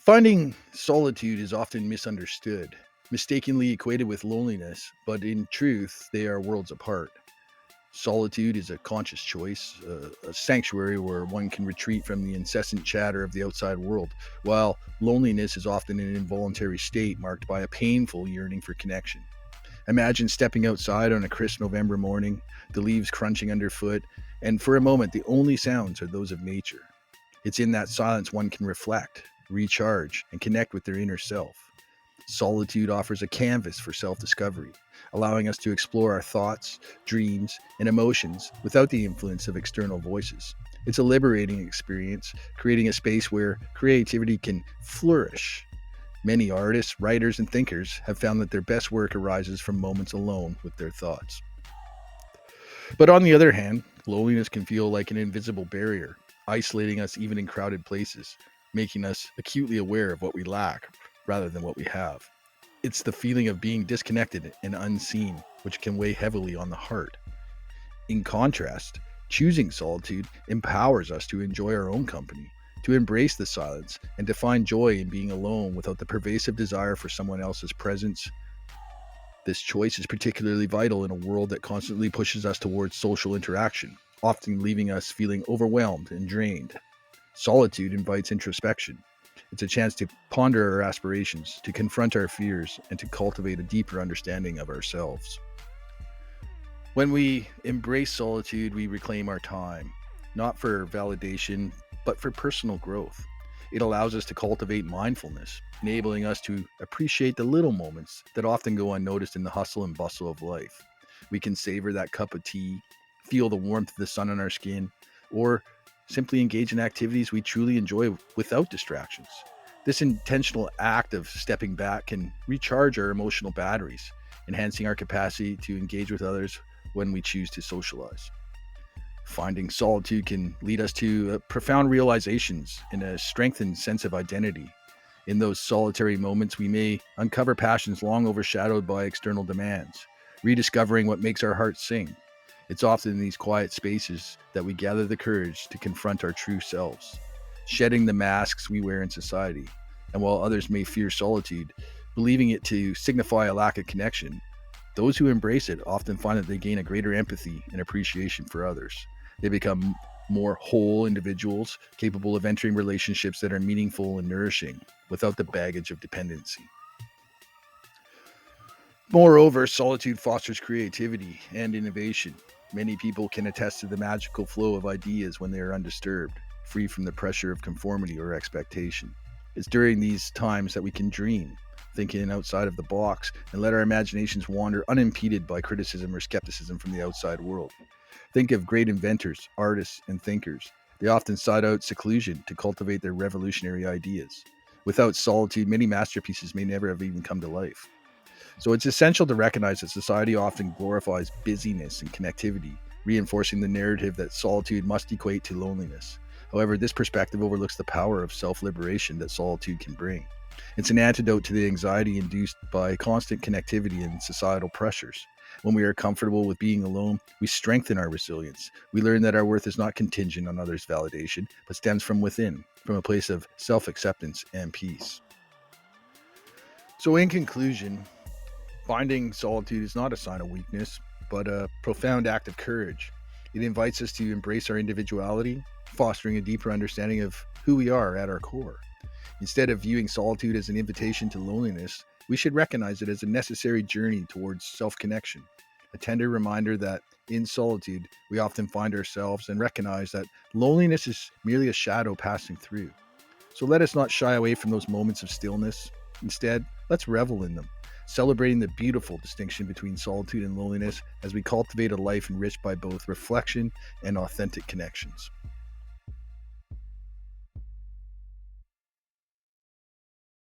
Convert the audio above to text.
Finding solitude is often misunderstood, mistakenly equated with loneliness, but in truth, they are worlds apart. Solitude is a conscious choice, a sanctuary where one can retreat from the incessant chatter of the outside world, while loneliness is often an involuntary state marked by a painful yearning for connection. Imagine stepping outside on a crisp November morning, the leaves crunching underfoot, and for a moment, the only sounds are those of nature. It's in that silence one can reflect, recharge, and connect with their inner self. Solitude offers a canvas for self discovery, allowing us to explore our thoughts, dreams, and emotions without the influence of external voices. It's a liberating experience, creating a space where creativity can flourish. Many artists, writers, and thinkers have found that their best work arises from moments alone with their thoughts. But on the other hand, loneliness can feel like an invisible barrier, isolating us even in crowded places, making us acutely aware of what we lack rather than what we have. It's the feeling of being disconnected and unseen, which can weigh heavily on the heart. In contrast, choosing solitude empowers us to enjoy our own company, to embrace the silence, and to find joy in being alone without the pervasive desire for someone else's presence. This choice is particularly vital in a world that constantly pushes us towards social interaction, often leaving us feeling overwhelmed and drained. Solitude invites introspection. It's a chance to ponder our aspirations, to confront our fears, and to cultivate a deeper understanding of ourselves. When we embrace solitude, we reclaim our time, not for validation, but for personal growth. It allows us to cultivate mindfulness, enabling us to appreciate the little moments that often go unnoticed in the hustle and bustle of life. We can savor that cup of tea, feel the warmth of the sun on our skin, or simply engage in activities we truly enjoy without distractions. This intentional act of stepping back can recharge our emotional batteries, enhancing our capacity to engage with others when we choose to socialize. Finding solitude can lead us to profound realizations and a strengthened sense of identity. In those solitary moments, we may uncover passions long overshadowed by external demands, rediscovering what makes our hearts sing. It's often in these quiet spaces that we gather the courage to confront our true selves, shedding the masks we wear in society. And while others may fear solitude, believing it to signify a lack of connection, those who embrace it often find that they gain a greater empathy and appreciation for others. They become more whole individuals, capable of entering relationships that are meaningful and nourishing without the baggage of dependency. Moreover, solitude fosters creativity and innovation. Many people can attest to the magical flow of ideas when they are undisturbed, free from the pressure of conformity or expectation. It's during these times that we can dream, thinking outside of the box, and let our imaginations wander unimpeded by criticism or skepticism from the outside world. Think of great inventors, artists, and thinkers. They often sought out seclusion to cultivate their revolutionary ideas. Without solitude, many masterpieces may never have even come to life. So it's essential to recognize that society often glorifies busyness and connectivity, reinforcing the narrative that solitude must equate to loneliness. However, this perspective overlooks the power of self liberation that solitude can bring. It's an antidote to the anxiety induced by constant connectivity and societal pressures. When we are comfortable with being alone, we strengthen our resilience. We learn that our worth is not contingent on others' validation, but stems from within, from a place of self acceptance and peace. So, in conclusion, finding solitude is not a sign of weakness, but a profound act of courage. It invites us to embrace our individuality, fostering a deeper understanding of who we are at our core. Instead of viewing solitude as an invitation to loneliness, we should recognize it as a necessary journey towards self connection, a tender reminder that in solitude we often find ourselves and recognize that loneliness is merely a shadow passing through. So let us not shy away from those moments of stillness. Instead, let's revel in them, celebrating the beautiful distinction between solitude and loneliness as we cultivate a life enriched by both reflection and authentic connections.